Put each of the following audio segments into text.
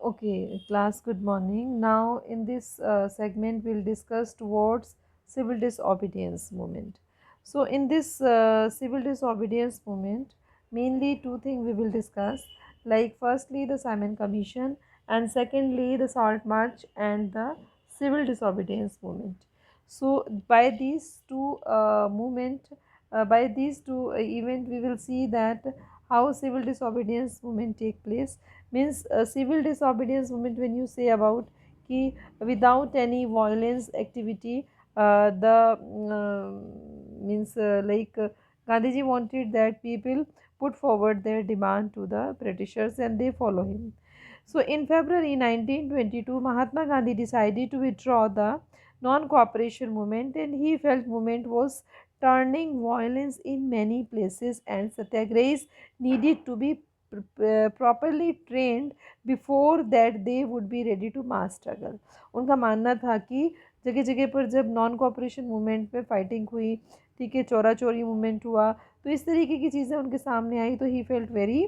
Okay, class, good morning. Now, in this segment, we'll discuss towards civil disobedience movement. So, in this civil disobedience movement, mainly two things we will discuss, like firstly the Simon Commission, and secondly the Salt March and the civil disobedience movement. So, by these two by these two event, we will see that how civil disobedience movement take place. Means civil disobedience movement, when you say about ki without any violence activity, the means like Gandhiji wanted that people put forward their demand to the Britishers and they follow him. So in February 1922, Mahatma Gandhi decided to withdraw the non-cooperation movement, and he felt movement was turning violence in many places and satyagrahis needed to be properly trained before that they would be ready to mass struggle. उनका मानना था कि जगह जगह पर जब non cooperation movement में fighting हुई, ठीक है, चोरा चोरी मूवमेंट हुआ, तो इस तरीके की चीज़ें उनके सामने आई तो he felt very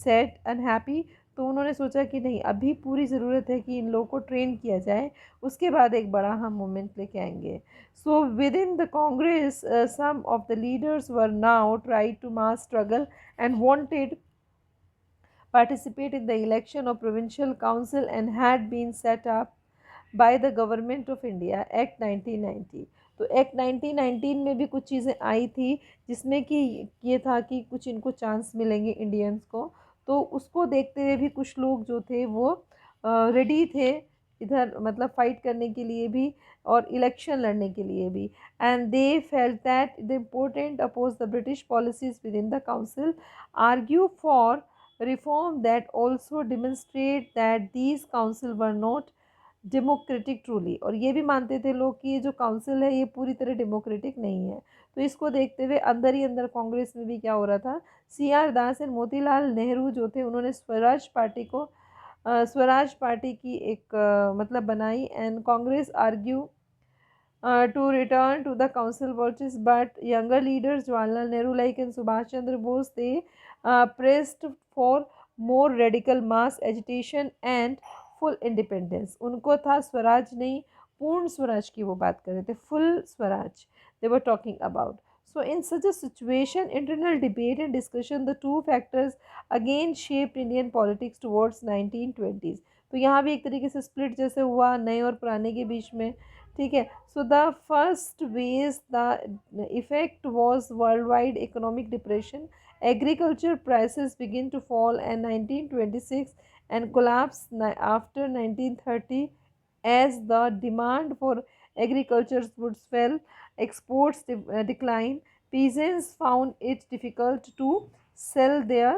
sad unhappy. तो उन्होंने सोचा कि नहीं, अभी पूरी ज़रूरत है कि इन लोगों को ट्रेन किया जाए, उसके बाद एक बड़ा हम मूवमेंट लेके आएंगे। So within the Congress some of the leaders were now try to mass struggle and wanted participate in the election of provincial council and had been set up by the government of India Act 1990। तो act 1919 में भी कुछ चीज़ें आई थी जिसमें कि ये था कि कुछ इनको चांस मिलेंगे इंडियंस को, तो उसको देखते हुए भी कुछ लोग जो थे वो रेडी थे इधर, मतलब फाइट करने के लिए भी और इलेक्शन लड़ने के लिए भी। And they felt that the important oppose the British policies within the council, argue for reform that also demonstrate that these council were not democratic truly. और ये भी मानते थे लोग कि ये जो काउंसिल है ये पूरी तरह डेमोक्रेटिक नहीं है। तो इसको देखते हुए अंदर ही अंदर कांग्रेस में भी क्या हो रहा था, C R Das and Motilal Nehru जो थे उन्होंने स्वराज पार्टी को स्वराज पार्टी की एक मतलब बनाई, and Congress argue to return to the council watches, but younger leaders Jawaharlal Nehru like and Subhash Chandra Bose, they pressed for more radical mass agitation and full independence। उनको था स्वराज नहीं, पूर्ण स्वराज की वो बात कर रहे थे, full Swaraj they were talking about। So in such a situation, internal debate and discussion, the two factors again shaped Indian politics towards 1920s। तो यहाँ भी एक तरीके से स्प्लिट जैसे हुआ नए और पुराने के बीच में, ठीक है। So the first ways the effect was world wide economic depression, agriculture prices begin to fall and 1926 and collapse after 1930 as the demand for agriculture goods fell, exports decline, peasants found it difficult to sell their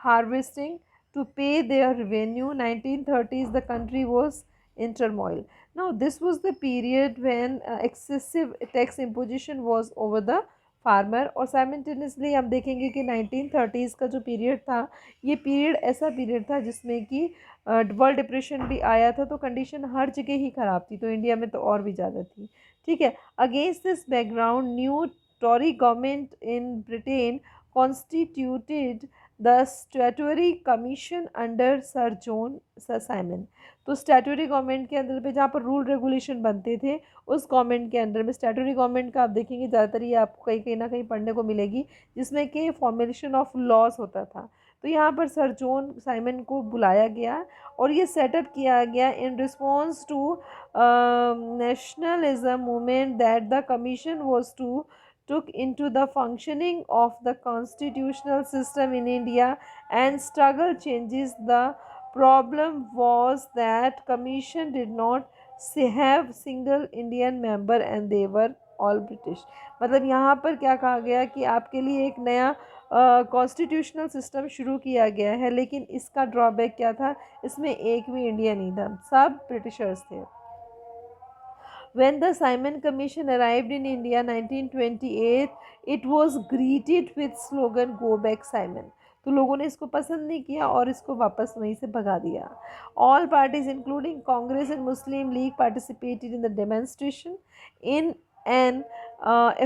harvesting to pay their revenue। 1930s the country was in turmoil। Now, this was the period when excessive tax imposition was over the farmer. और simultaneously हम देखेंगे कि 1930s का जो period था, ये period ऐसा period था जिसमें कि वर्ल्ड डिप्रेशन भी आया था, तो कंडीशन हर जगह ही ख़राब थी, तो इंडिया में तो और भी ज़्यादा थी, ठीक है। Against this background new Tory government in Britain constituted the statutory commission under sir Simon. तो स्टैट्यूटरी गवर्नमेंट के अंदर पे जहाँ पर रूल रेगुलेशन बनते थे, उस गवर्नमेंट के अंडर में स्टैट्यूटरी गवर्नमेंट का आप देखेंगे ज़्यादातर ये आपको कहीं कहीं ना कहीं पढ़ने को मिलेगी, जिसमें कि फॉर्मेशन ऑफ लॉज होता था। तो यहाँ पर सर जॉन साइमन को बुलाया गया और ये सेटअप किया गया in response to nationalism movement that the commission was to took into the functioning of the constitutional system in India and struggle changes। The problem was that commission did not have single Indian member and they were all British। मतलब यहाँ पर क्या कहा गया कि आपके लिए एक नया कॉन्स्टिट्यूशनल सिस्टम शुरू किया गया है, लेकिन इसका ड्रॉबैक क्या था, इसमें एक भी इंडिया नहीं था, सब ब्रिटिशर्स थे। When the Simon Commission arrived in India 1928, it was greeted with slogan "Go back Simon"। तो लोगों ने इसको पसंद नहीं किया और इसको वापस वहीं से भगा दिया। All parties including Congress and Muslim League participated in the demonstration in an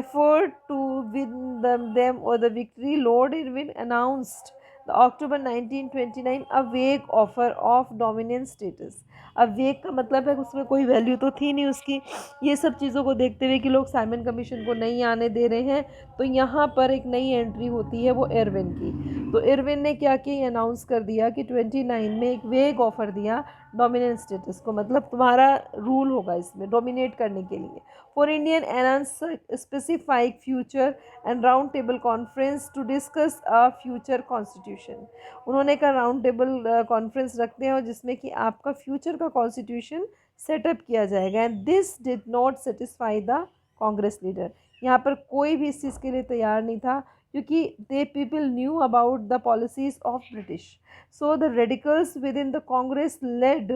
effort to win them or the victory। Lord Irwin announced October 1929 a vague offer of dominant status. अब वेग का मतलब है उसमें कोई वैल्यू तो थी नहीं उसकी। ये सब चीज़ों को देखते हुए कि लोग साइमन कमीशन को नहीं आने दे रहे हैं, तो यहाँ पर एक नई एंट्री होती है वो इरविन की। तो इरविन ने क्या किया, अनाउंस कर दिया कि 29 में एक वेग ऑफर दिया डोमिनेंट स्टेटस को, मतलब तुम्हारा रूल होगा इसमें डोमिनेट करने के लिए। For Indian announce specific future and round table conference to discuss a future constitution. उन्होंने कहा राउंड टेबल कॉन्फ्रेंस रखते हैं और जिसमें कि आपका फ्यूचर का कॉन्स्टिट्यूशन सेटअप किया जाएगा। And this did not satisfy the Congress leader. यहाँ पर कोई भी इस चीज़ के लिए तैयार नहीं था, क्योंकि they people knew about the policies of British. So the radicals within the Congress led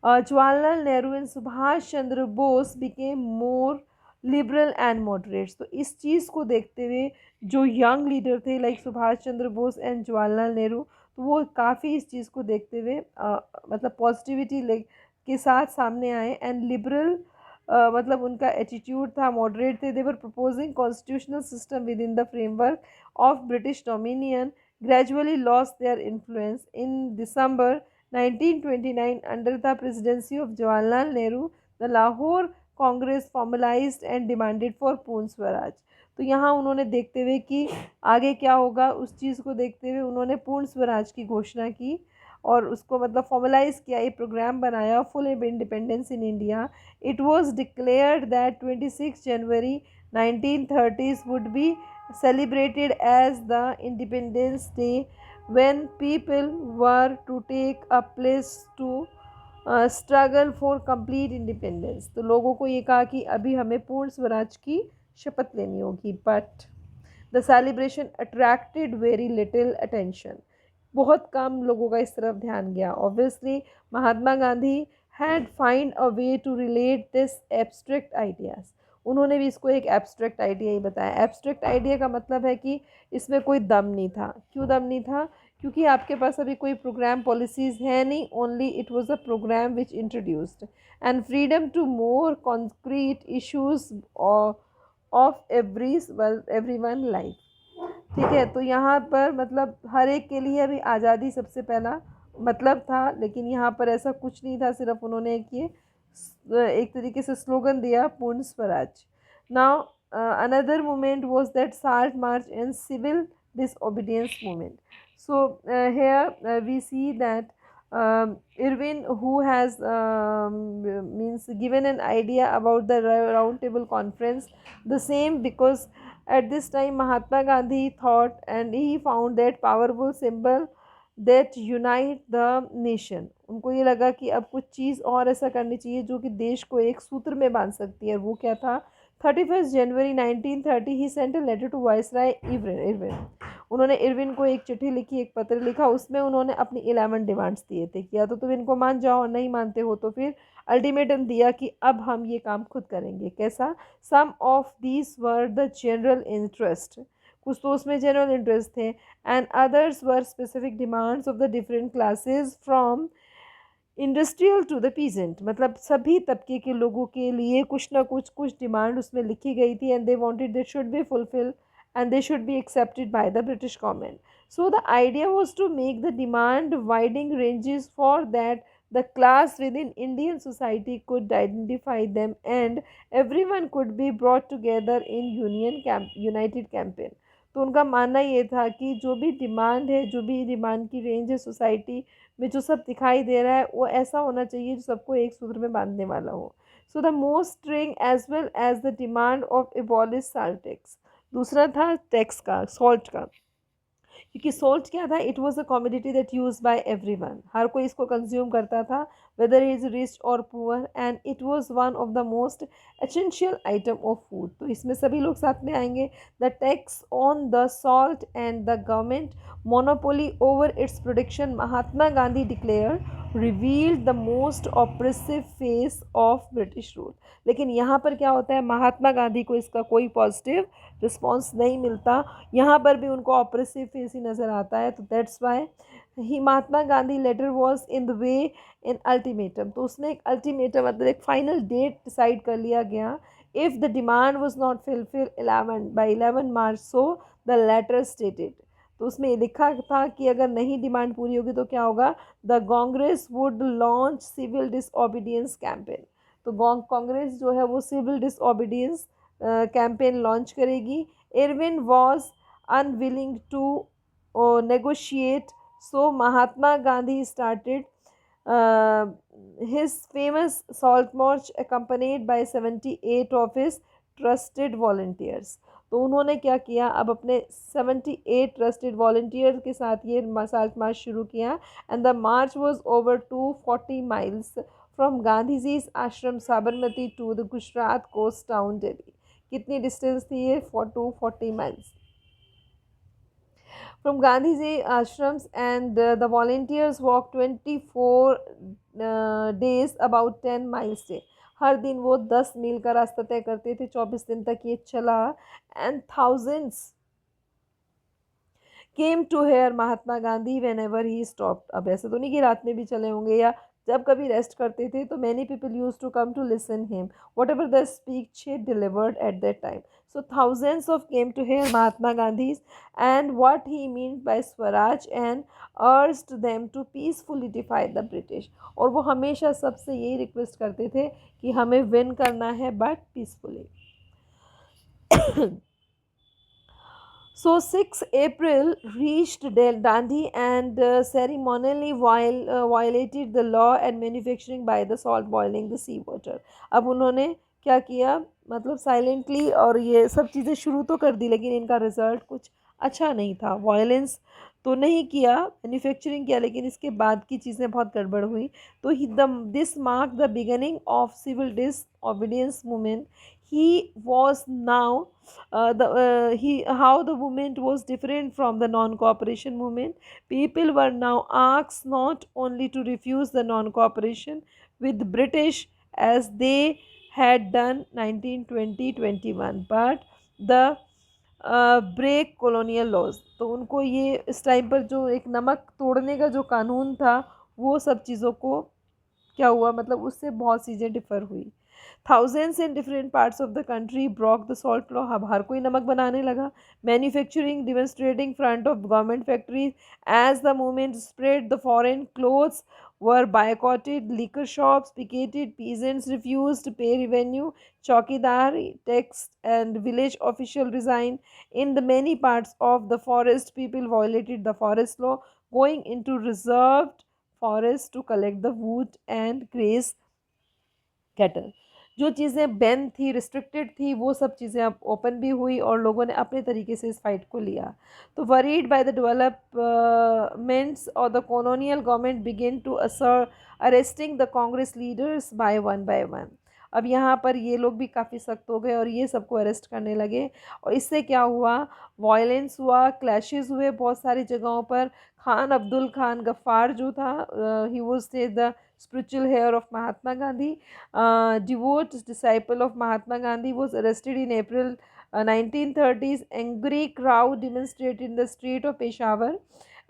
Jawaharlal Nehru and Subhash Chandra Bose became more liberal and moderates. तो इस चीज़ को देखते हुए जो यंग लीडर थे लाइक सुभाष चंद्र बोस एंड जवाहरलाल नेहरू, तो वो काफ़ी इस चीज़ को देखते हुए मतलब पॉजिटिविटी के साथ सामने आए। एंड लिबरल मतलब उनका एटीट्यूड था, मॉडरेट थे। They were proposing constitutional system within the framework of British dominion gradually lost their influence. In December 1929, under the presidency of Jawaharlal Nehru, the Lahore Congress formalized and demanded for पूर्ण स्वराज। तो यहाँ उन्होंने देखते हुए कि आगे क्या होगा उस चीज़ को देखते हुए उन्होंने पूर्ण स्वराज की घोषणा की और उसको मतलब फॉर्मलाइज किया, ये प्रोग्राम बनाया full independence in India. It was declared that 26 January 1930 would be celebrated as the Independence Day, when people were to take a place to struggle for complete independence। तो लोगों को ये कहा कि अभी हमें पूर्ण स्वराज की शपथ लेनी होगी। But the celebration attracted very little attention. बहुत कम लोगों का इस तरफ ध्यान गया। Obviously Mahatma Gandhi had find a way to relate this abstract ideas. उन्होंने भी इसको एक एब्स्ट्रैक्ट आइडिया ही बताया। एब्स्ट्रैक्ट आइडिया का मतलब है कि इसमें कोई दम नहीं था। क्यों दम नहीं था? क्योंकि आपके पास अभी कोई प्रोग्राम पॉलिसीज़ है नहीं, only it was a programme which introduced and freedom to more concrete issues of every one life. ठीक है, तो यहाँ पर मतलब हर एक के लिए अभी आज़ादी सबसे पहला मतलब था, लेकिन यहाँ पर ऐसा कुछ नहीं था। सिर्फ उन्होंने एक तरीके से स्लोगन दिया Purna Swaraj. Now another movement was that salt march and civil disobedience movement. So here we see that Irwin, who has means given an idea about the round table conference, the same because at this time Mahatma Gandhi thought and he found that powerful symbol that unite the nation। उनको ये लगा कि अब कुछ चीज़ और ऐसा करनी चाहिए जो कि देश को एक सूत्र में बांध सकती है। वो क्या था? 31 January 1930 he sent a letter to viceroy Irwin. उन्होंने इरविन को एक चिट्ठी लिखी, एक पत्र लिखा। उसमें उन्होंने अपनी 11 डिमांड्स दिए थे कि या तो तुम इनको मान जाओ और नहीं मानते हो तो फिर अल्टीमेटम दिया कि अब हम ये काम खुद करेंगे। कैसा? Some of these were the general interest, कुछ तो उसमें जनरल इंटरेस्ट थे, and others were specific demands of the different classes from industrial to the peasant. मतलब सभी तबके के लोगों के लिए कुछ ना कुछ डिमांड उसमें लिखी गई थी। And they wanted that should be fulfil and they should be accepted by the British government. So the idea was to make the demand widening ranges for that the class within Indian society could identify them and everyone could be brought together in united campaign। तो उनका मानना ये था कि जो भी demand है, जो भी डिमांड की रेंज है सोसाइटी में, जो सब दिखाई दे रहा है वो ऐसा होना चाहिए जो सबको एक सूत्र में बांधने वाला हो। So the most string as well as the demand of abolish salt tax. दूसरा था टैक्स का, सॉल्ट का, क्योंकि सॉल्ट क्या था? It was a commodity that use by everyone. हर कोई इसको कंज्यूम करता था, वेदर इज रिच और poor, and it was one of the most essential item of food. तो इसमें सभी लोग साथ में आएंगे। The tax on the salt and the government monopoly over its production, Mahatma Gandhi declare, revealed the most oppressive face of British rule. लेकिन यहाँ पर क्या होता है? महात्मा गांधी को इसका कोई पॉजिटिव रिस्पॉन्स नहीं मिलता। यहाँ पर भी उनको ऑप्रेसिव फेस ही नज़र आता है। तो that's why he Mahatma Gandhi letter was in the way in ultimatum. तो उसमें एक अल्टीमेटम मतलब एक फाइनल डेट डिसाइड कर लिया गया। If the demand was not fulfil 11 March, so the letter stated तो उसमें ये लिखा था कि अगर नहीं डिमांड पूरी होगी तो क्या होगा, the Congress would launch civil disobedience campaign. तो कांग्रेस जो है वो सिविल डिसओबीडियंस कैंपेन लॉन्च करेगी। Irwin was unwilling to negotiate, so Mahatma Gandhi started his famous salt march accompanied by 78 of his trusted volunteers। तो उन्होंने क्या किया, अब अपने 78 ट्रस्टेड वॉल्टियर के साथ ये साल्ट मार्च शुरू किया। And the march was over 240 miles from Gandhi ji's ashram Sabarmati to the Gujarat coast town Delhi. कितनी डिस्टेंस थी ये, 240 माइल्स from Gandhiji ashrams, and the volunteers walked 24 days about 10 miles day। हर दिन वो 10 मील का रास्ता तय करते थे, 24 दिन तक ये चला। And thousands came to hear Mahatma Gandhi whenever he stopped. अब ऐसा तो नहीं कि रात में भी चले होंगे या जब कभी रेस्ट करते थे, तो many people use to come to listen him whatever the speech he delivered at that time। So thousands of came to hear Mahatma Gandhi's and what he meant by Swaraj and urged them to peacefully defy the British। और वो हमेशा सबसे यही request करते थे कि हमें win करना है but peacefully. So 6 April reached Dandi and ceremonially violated the law and manufacturing by the salt boiling the sea water। अब उन्होंने क्या किया, मतलब साइलेंटली और ये सब चीज़ें शुरू तो कर दी, लेकिन इनका रिजल्ट कुछ अच्छा नहीं था। वायलेंस तो नहीं किया, मैन्युफैक्चरिंग किया, लेकिन इसके बाद की चीज़ें बहुत गड़बड़ हुई। तो this mark the beginning of civil disobedience movement. He was now how the movement was different from the non-cooperation movement। People were now asked not only to refuse the non-cooperation with British as they had done 1920-21 but the break colonial laws. तो उनको ये इस time पर जो एक नमक तोड़ने का जो कानून था, वो सब चीज़ों को क्या हुआ, मतलब उससे बहुत चीज़ें डिफ़र हुई। Thousands in different parts of the country broke the salt law। अब हर कोई नमक बनाने लगा। Manufacturing demonstrating front of government factories as the movement spread। The foreign clothes were boycotted, liquor shops picketed, peasants refused to pay revenue, chowkidar tax and village official resigned। In the many parts of the forest, people violated the forest law, going into reserved forest to collect the wood and graze cattle। जो चीज़ें ban थी, restricted थी, वो सब चीज़ें अब open भी हुई और लोगों ने अपने तरीके से इस फाइट को लिया। तो वरीड बाय द डेवलपमेंट्स और the colonial government begin to arresting the Congress leaders by one. अब यहाँ पर ये लोग भी काफ़ी सख्त हो गए और ये सबको अरेस्ट करने लगे। और इससे क्या हुआ, वायलेंस हुआ, क्लैशेस हुए बहुत सारी जगहों पर। खान अब्दुल खान गफ्फार जो था, he was the spiritual heir of Mahatma Gandhi, devout disciple of Mahatma Gandhi, was arrested in April 1930s। Angry crowd demonstrated in the street of Peshawar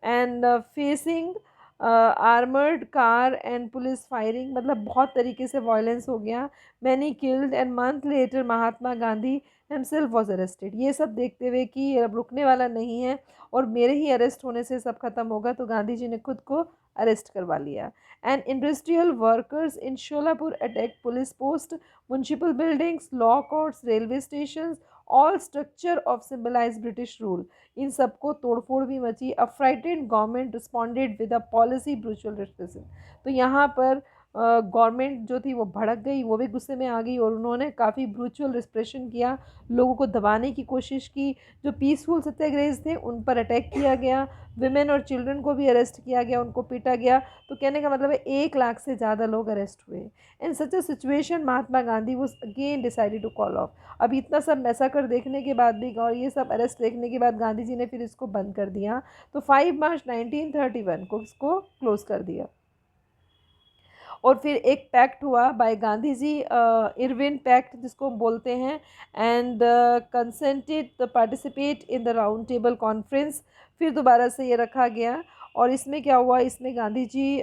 and facing armored car and police firing। मतलब बहुत तरीके से violence हो गया। Many killed and month later Mahatma Gandhi himself was arrested। ये सब देखते हुए कि अब रुकने वाला नहीं है और मेरे ही अरेस्ट होने से सब खत्म होगा, तो गांधी जी ने खुद को अरेस्ट करवा लिया। And industrial workers in Sholapur attacked police post, municipal buildings, law courts, railway stations, all structure of symbolized British rule। इन सबको तोड़फोड़ भी मची। A frightened government responded with a policy brutal repression। तो यहाँ पर गवर्नमेंट जो थी वो भड़क गई, वो भी गुस्से में आ गई और उन्होंने काफ़ी ब्रूचुअल रिप्रेशन किया, लोगों को दबाने की कोशिश की। जो पीसफुल सत्याग्रही थे उन पर अटैक किया गया। विमेन और चिल्ड्रन को भी अरेस्ट किया गया, उनको पीटा गया। तो कहने का मतलब है 1 लाख से ज़्यादा लोग अरेस्ट हुए। In such a situation Mahatma Gandhi was again decided to call off. अब इतना सब मैसाकर देखने के बाद भी और ये सब अरेस्ट देखने के बाद गांधी जी ने फिर इसको बंद कर दिया। तो 5 मार्च 1931 को इसको क्लोज कर दिया। और फिर एक पैक्ट हुआ bye Gandhi ji, Irwin pact जिसको बोलते हैं, and consented the participate in the round table conference. फिर दोबारा से ये रखा गया और इसमें क्या हुआ, इसमें Gandhi ji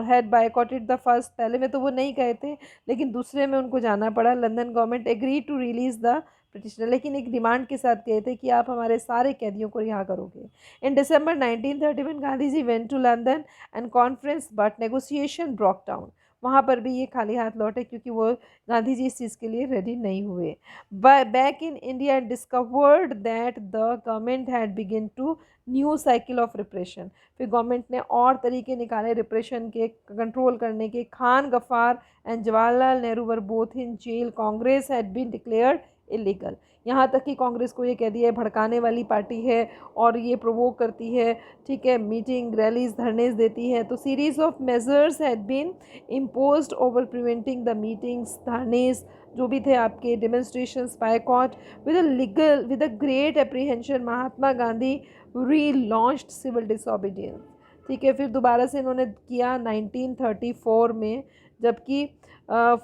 had बायकॉटेड the first. पहले में तो वो नहीं गए थे, लेकिन दूसरे में उनको जाना पड़ा। London government agree to release the British, लेकिन एक डिमांड के साथ गए थे कि आप हमारे सारे कैदियों को रिहा करोगे। In December 1931 Gandhi ji went to London and conference but negotiation broke down. वहाँ पर भी ये खाली हाथ लौटे क्योंकि वो गांधी जी इस चीज़ के लिए रेडी नहीं हुए। Back in India discovered that the government had begin to new cycle of repression. फिर गवर्नमेंट ने और तरीके निकाले रिप्रेशन के, कंट्रोल करने के। Khan Ghaffar and Jawaharlal Nehru were both in jail. Congress had been declared illegal. यहाँ तक कि कांग्रेस को ये कह दिया है भड़काने वाली पार्टी है और ये प्रोवोक करती है, ठीक है, मीटिंग रैलीज धरनेज देती है। तो series of measures had been imposed over preventing the meetings, धरनेज जो भी थे आपके, demonstrations, boycott. With a great apprehension Mahatma Gandhi relaunched civil disobedience. ठीक है, फिर दोबारा से इन्होंने किया 1934 में, जबकि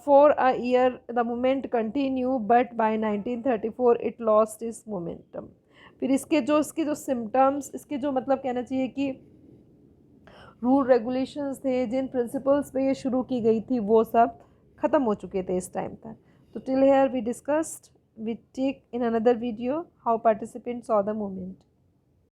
for a year the movement continue but by 1934 it lost its momentum। फिर इसके जो सिम्टम्स, इसके जो मतलब कहना चाहिए कि रूल रेगुलेशंस थे, जिन प्रिंसिपल्स पे ये शुरू की गई थी, वो सब ख़त्म हो चुके थे इस टाइम तक। तो till here we discussed, we take in another video how participants saw the movement।